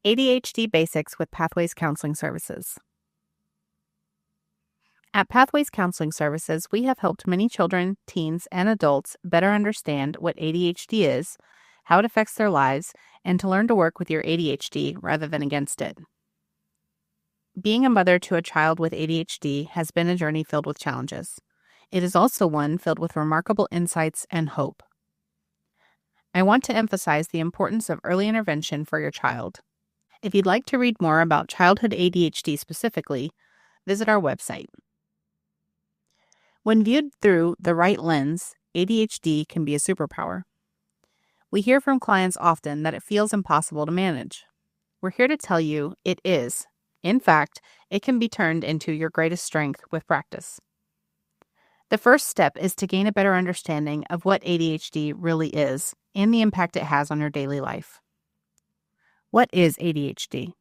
ADHD Basics with Pathways Counseling Services. At Pathways Counseling Services, we have helped many children, teens, and adults better understand what ADHD is, how it affects their lives, and to learn to work with your ADHD rather than against it. Being a mother to a child with ADHD has been a journey filled with challenges. It is also one filled with remarkable insights and hope. I want to emphasize the importance of early intervention for your child. If you'd like to read more about childhood ADHD specifically, visit our website. When viewed through the right lens, ADHD can be a superpower. We hear from clients often that it feels impossible to manage. We're here to tell you it is. In fact, it can be turned into your greatest strength with practice. The first step is to gain a better understanding of what ADHD really is and the impact it has on your daily life. What is ADHD?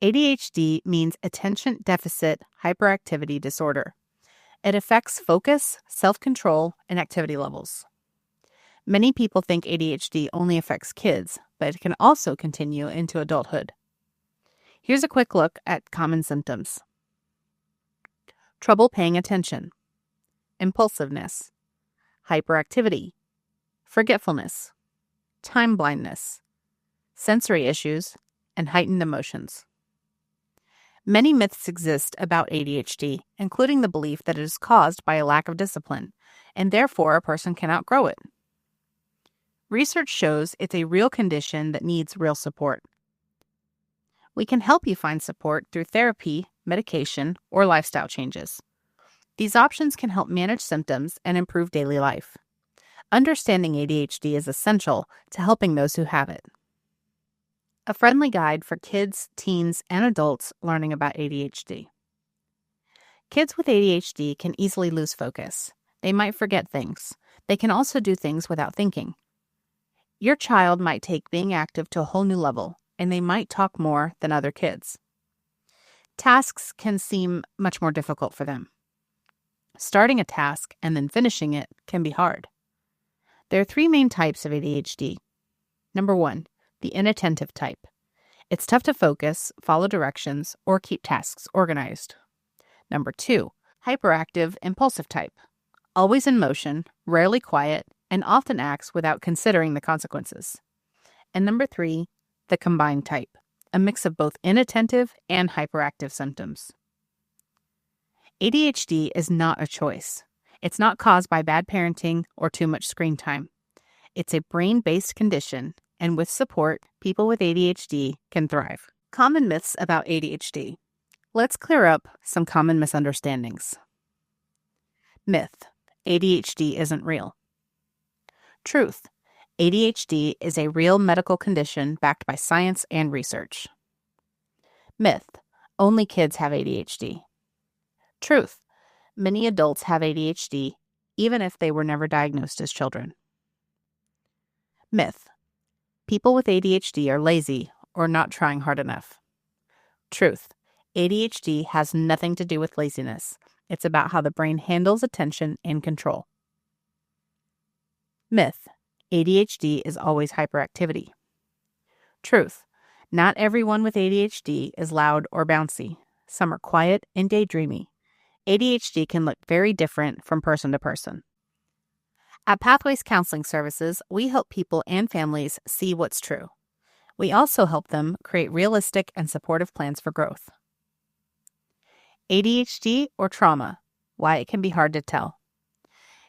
ADHD means Attention Deficit Hyperactivity Disorder. It affects focus, self-control, and activity levels. Many people think ADHD only affects kids, but it can also continue into adulthood. Here's a quick look at common symptoms. Trouble paying attention, impulsiveness, hyperactivity, forgetfulness, time blindness, sensory issues, and heightened emotions. Many myths exist about ADHD, including the belief that it is caused by a lack of discipline, and therefore a person can outgrow it. Research shows it's a real condition that needs real support. We can help you find support through therapy, medication, or lifestyle changes. These options can help manage symptoms and improve daily life. Understanding ADHD is essential to helping those who have it. A friendly guide for kids, teens, and adults learning about ADHD. Kids with ADHD can easily lose focus. They might forget things. They can also do things without thinking. Your child might take being active to a whole new level, and they might talk more than other kids. Tasks can seem much more difficult for them. Starting a task and then finishing it can be hard. There are three main types of ADHD. Number 1, the inattentive type. It's tough to focus, follow directions, or keep tasks organized. Number 2, hyperactive impulsive type. Always in motion, rarely quiet, and often acts without considering the consequences. And number 3, the combined type, a mix of both inattentive and hyperactive symptoms. ADHD is not a choice. It's not caused by bad parenting or too much screen time. It's a brain-based condition, and with support, people with ADHD can thrive. Common myths about ADHD. Let's clear up some common misunderstandings. Myth: ADHD isn't real. Truth: ADHD is a real medical condition backed by science and research. Myth: only kids have ADHD. Truth: many adults have ADHD, even if they were never diagnosed as children. Myth: people with ADHD are lazy or not trying hard enough. Truth: ADHD has nothing to do with laziness. It's about how the brain handles attention and control. Myth: ADHD is always hyperactivity. Truth: not everyone with ADHD is loud or bouncy. Some are quiet and daydreamy. ADHD can look very different from person to person. At Pathways Counseling Services, we help people and families see what's true. We also help them create realistic and supportive plans for growth. ADHD or trauma? Why it can be hard to tell.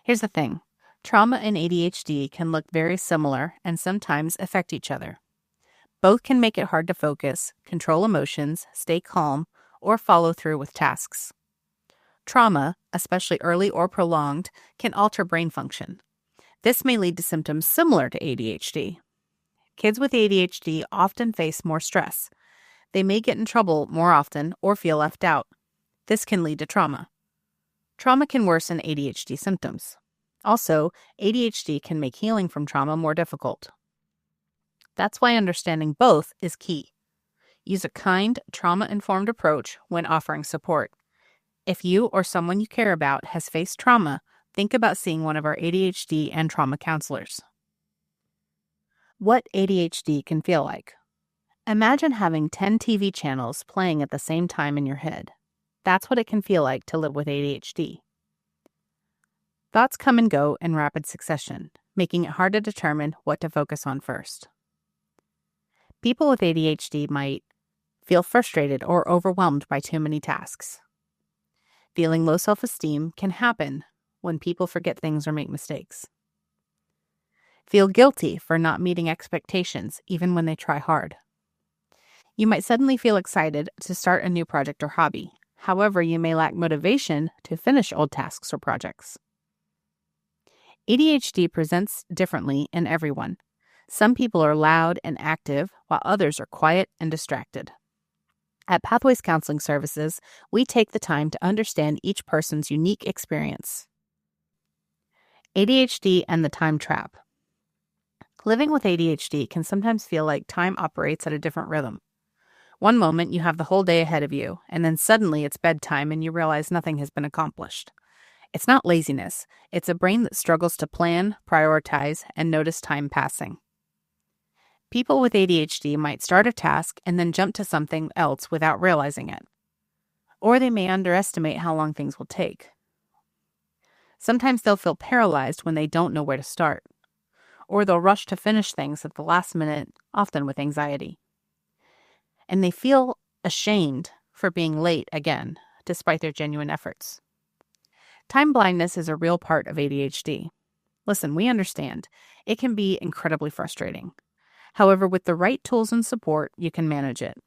Here's the thing. Trauma and ADHD can look very similar and sometimes affect each other. Both can make it hard to focus, control emotions, stay calm, or follow through with tasks. Trauma, especially early or prolonged, can alter brain function. This may lead to symptoms similar to ADHD. Kids with ADHD often face more stress. They may get in trouble more often or feel left out. This can lead to trauma. Trauma can worsen ADHD symptoms. Also, ADHD can make healing from trauma more difficult. That's why understanding both is key. Use a kind, trauma-informed approach when offering support. If you or someone you care about has faced trauma, think about seeing one of our ADHD and trauma counselors. What ADHD can feel like. Imagine having 10 TV channels playing at the same time in your head. That's what it can feel like to live with ADHD. Thoughts come and go in rapid succession, making it hard to determine what to focus on first. People with ADHD might feel frustrated or overwhelmed by too many tasks. Feeling low self-esteem can happen when people forget things or make mistakes. Feel guilty for not meeting expectations even when they try hard. You might suddenly feel excited to start a new project or hobby. However, you may lack motivation to finish old tasks or projects. ADHD presents differently in everyone. Some people are loud and active, while others are quiet and distracted. At Pathways Counseling Services, we take the time to understand each person's unique experience. ADHD and the time trap. Living with ADHD can sometimes feel like time operates at a different rhythm. One moment you have the whole day ahead of you, and then suddenly it's bedtime and you realize nothing has been accomplished. It's not laziness, it's a brain that struggles to plan, prioritize, and notice time passing. People with ADHD might start a task and then jump to something else without realizing it. Or they may underestimate how long things will take. Sometimes they'll feel paralyzed when they don't know where to start. Or they'll rush to finish things at the last minute, often with anxiety. And they feel ashamed for being late again, despite their genuine efforts. Time blindness is a real part of ADHD. Listen, we understand. It can be incredibly frustrating. However, with the right tools and support, you can manage it.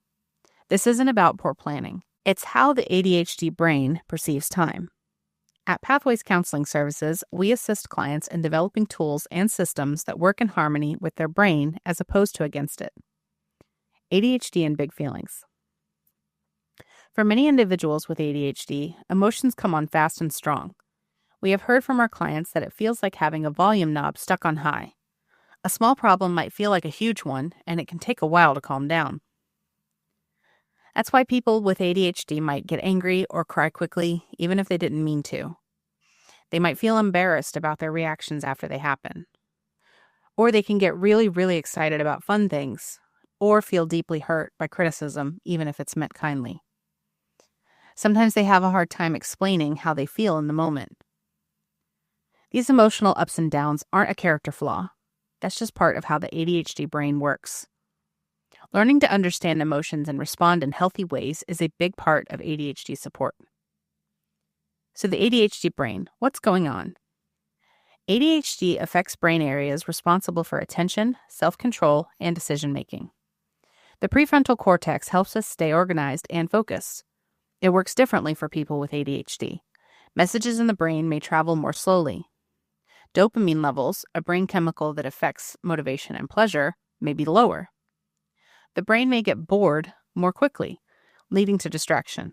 This isn't about poor planning. It's how the ADHD brain perceives time. At Pathways Counseling Services, we assist clients in developing tools and systems that work in harmony with their brain as opposed to against it. ADHD and big feelings. For many individuals with ADHD, emotions come on fast and strong. We have heard from our clients that it feels like having a volume knob stuck on high. A small problem might feel like a huge one, and it can take a while to calm down. That's why people with ADHD might get angry or cry quickly, even if they didn't mean to. They might feel embarrassed about their reactions after they happen. Or they can get really, really excited about fun things, or feel deeply hurt by criticism, even if it's meant kindly. Sometimes they have a hard time explaining how they feel in the moment. These emotional ups and downs aren't a character flaw. That's just part of how the ADHD brain works. Learning to understand emotions and respond in healthy ways is a big part of ADHD support. So the ADHD brain, what's going on? ADHD affects brain areas responsible for attention, self-control, and decision-making. The prefrontal cortex helps us stay organized and focused. It works differently for people with ADHD. Messages in the brain may travel more slowly. Dopamine levels, a brain chemical that affects motivation and pleasure, may be lower. The brain may get bored more quickly, leading to distraction.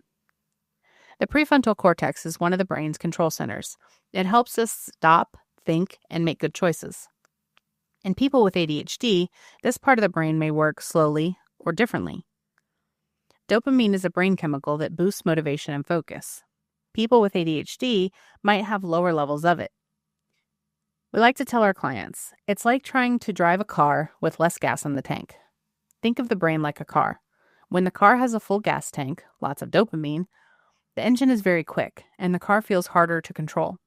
The prefrontal cortex is one of the brain's control centers. It helps us stop, think, and make good choices. In people with ADHD, this part of the brain may work slowly or differently. Dopamine is a brain chemical that boosts motivation and focus. People with ADHD might have lower levels of it. We like to tell our clients, it's like trying to drive a car with less gas in the tank. Think of the brain like a car. When the car has a full gas tank, lots of dopamine, the engine is very quick, and the car feels harder to control.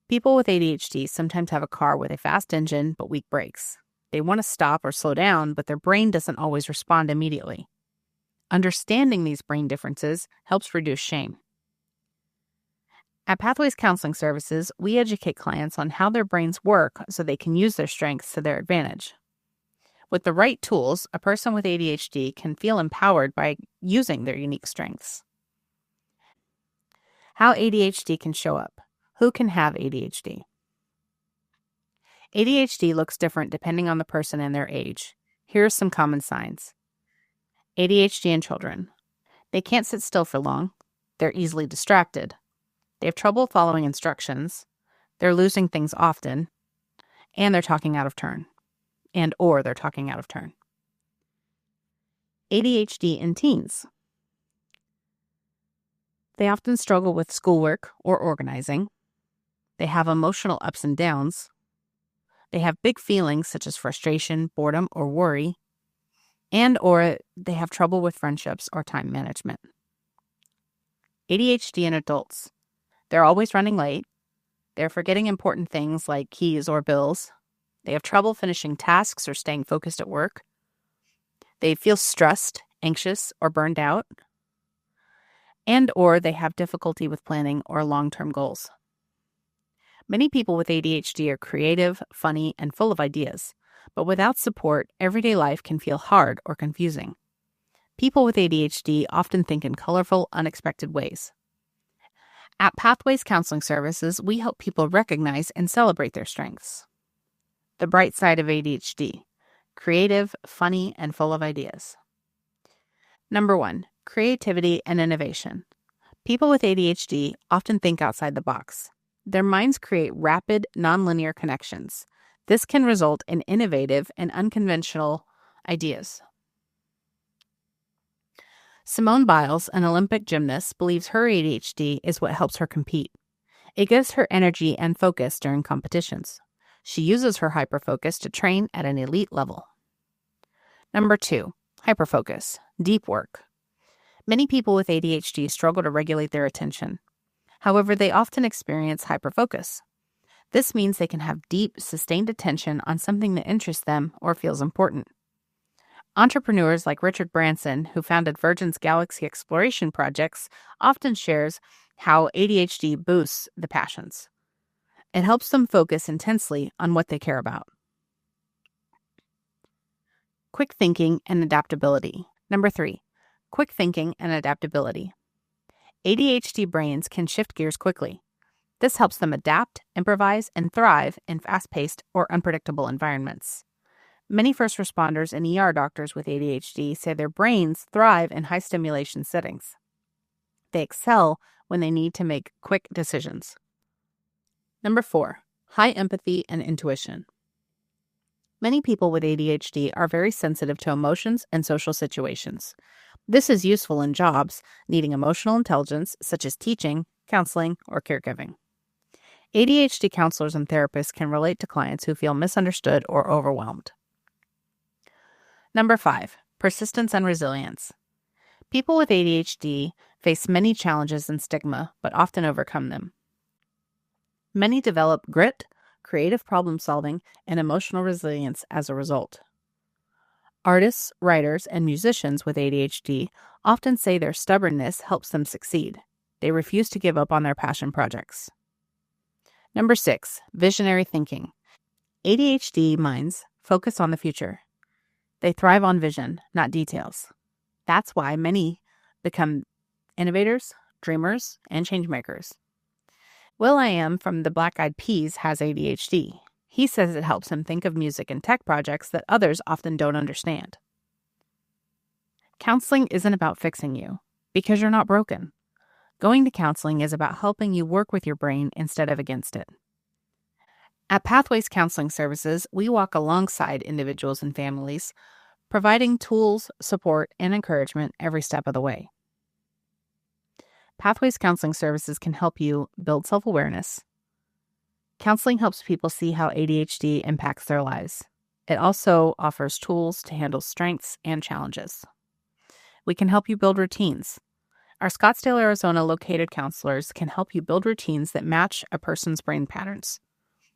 People with ADHD sometimes have a car with a fast engine but weak brakes. They want to stop or slow down, but their brain doesn't always respond immediately. Understanding these brain differences helps reduce shame. At Pathways Counseling Services, we educate clients on how their brains work so they can use their strengths to their advantage. With the right tools, a person with ADHD can feel empowered by using their unique strengths. How ADHD can show up. Who can have ADHD? ADHD looks different depending on the person and their age. Here are some common signs. ADHD in children. They can't sit still for long. They're easily distracted. They have trouble following instructions. They're losing things often. And they're talking out of turn. Or they're talking out of turn. ADHD in teens. They often struggle with schoolwork or organizing. They have emotional ups and downs. They have big feelings such as frustration, boredom, or worry. and or they have trouble with friendships or time management. ADHD in adults. They're always running late. They're forgetting important things like keys or bills. They have trouble finishing tasks or staying focused at work. They feel stressed, anxious, or burned out. And or they have difficulty with planning or long-term goals. Many people with ADHD are creative, funny, and full of ideas. But without support, everyday life can feel hard or confusing. People with ADHD often think in colorful, unexpected ways. At Pathways Counseling Services, we help people recognize and celebrate their strengths. The bright side of ADHD: creative, funny, and full of ideas. Number 1, creativity and innovation. People with ADHD often think outside the box. Their minds create rapid, nonlinear connections. This can result in innovative and unconventional ideas. Simone Biles, an Olympic gymnast, believes her ADHD is what helps her compete. It gives her energy and focus during competitions. She uses her hyperfocus to train at an elite level. Number 2, hyperfocus, deep work. Many people with ADHD struggle to regulate their attention. However, they often experience hyperfocus. This means they can have deep, sustained attention on something that interests them or feels important. Entrepreneurs like Richard Branson, who founded Virgin's Galaxy Exploration Projects, often shares how ADHD boosts the passions. It helps them focus intensely on what they care about. Quick thinking and adaptability. Number 3, quick thinking and adaptability. ADHD brains can shift gears quickly. This helps them adapt, improvise, and thrive in fast-paced or unpredictable environments. Many first responders and ER doctors with ADHD say their brains thrive in high-stimulation settings. They excel when they need to make quick decisions. Number 4, high empathy and intuition. Many people with ADHD are very sensitive to emotions and social situations. This is useful in jobs needing emotional intelligence, such as teaching, counseling, or caregiving. ADHD counselors and therapists can relate to clients who feel misunderstood or overwhelmed. Number 5, persistence and resilience. People with ADHD face many challenges and stigma, but often overcome them. Many develop grit, creative problem solving, and emotional resilience as a result. Artists, writers, and musicians with ADHD often say their stubbornness helps them succeed. They refuse to give up on their passion projects. Number 6, visionary thinking. ADHD minds focus on the future. They thrive on vision, not details. That's why many become innovators, dreamers, and changemakers. will.i.am from the Black Eyed Peas has ADHD. He says it helps him think of music and tech projects that others often don't understand. Counseling isn't about fixing you, because you're not broken. Going to counseling is about helping you work with your brain instead of against it. At Pathways Counseling Services, we walk alongside individuals and families, providing tools, support, and encouragement every step of the way. Pathways Counseling Services can help you build self-awareness. Counseling helps people see how ADHD impacts their lives. It also offers tools to handle strengths and challenges. We can help you build routines. Our Scottsdale, Arizona located counselors can help you build routines that match a person's brain patterns.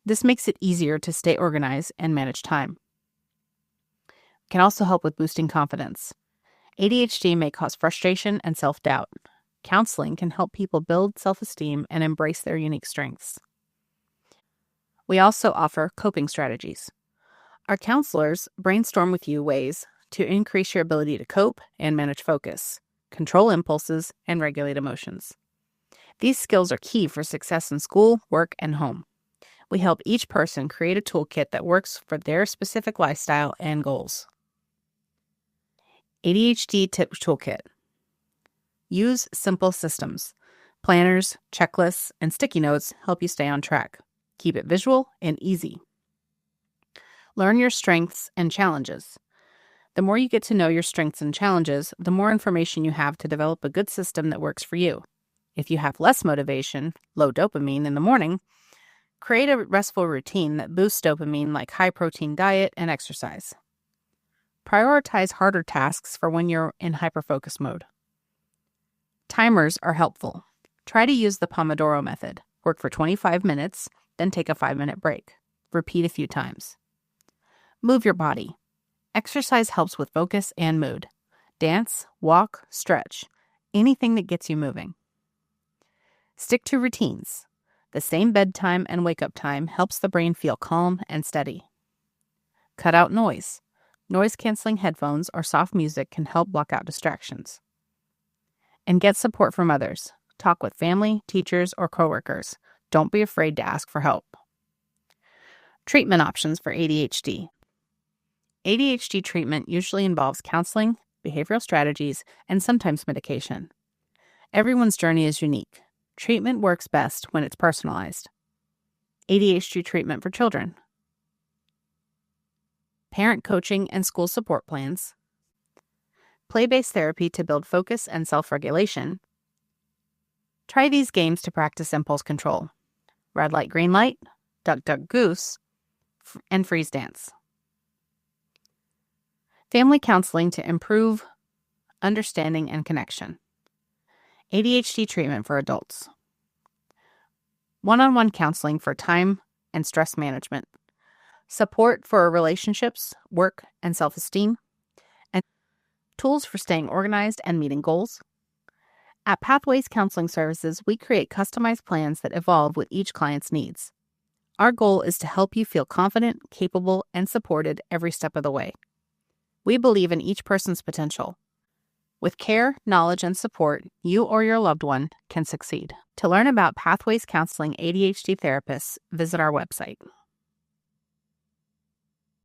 This makes it easier to stay organized and manage time. It can also help with boosting confidence. ADHD may cause frustration and self-doubt. Counseling can help people build self-esteem and embrace their unique strengths. We also offer coping strategies. Our counselors brainstorm with you ways to increase your ability to cope and manage focus, control impulses, and regulate emotions. These skills are key for success in school, work, and home. We help each person create a toolkit that works for their specific lifestyle and goals. ADHD Tip Toolkit. Use simple systems. Planners, checklists, and sticky notes help you stay on track. Keep it visual and easy. Learn your strengths and challenges. The more you get to know your strengths and challenges, the more information you have to develop a good system that works for you. If you have less motivation, low dopamine in the morning, create a restful routine that boosts dopamine like high-protein diet and exercise. Prioritize harder tasks for when you're in hyperfocus mode. Timers are helpful. Try to use the Pomodoro method. Work for 25 minutes, then take a 5-minute break. Repeat a few times. Move your body. Exercise helps with focus and mood. Dance, walk, stretch. Anything that gets you moving. Stick to routines. The same bedtime and wake-up time helps the brain feel calm and steady. Cut out noise. Noise-canceling headphones or soft music can help block out distractions. And get support from others. Talk with family, teachers, or coworkers. Don't be afraid to ask for help. Treatment options for ADHD. ADHD treatment usually involves counseling, behavioral strategies, and sometimes medication. Everyone's journey is unique. Treatment works best when it's personalized. ADHD treatment for children. Parent coaching and school support plans. Play-based therapy to build focus and self-regulation. Try these games to practice impulse control. Red light, green light, duck, duck, goose, and freeze dance. Family counseling to improve understanding and connection. ADHD treatment for adults. One-on-one counseling for time and stress management. Support for relationships, work, and self-esteem. And tools for staying organized and meeting goals. At Pathways Counseling Services, we create customized plans that evolve with each client's needs. Our goal is to help you feel confident, capable, and supported every step of the way. We believe in each person's potential. With care, knowledge, and support, you or your loved one can succeed. To learn about Pathways Counseling ADHD therapists, visit our website.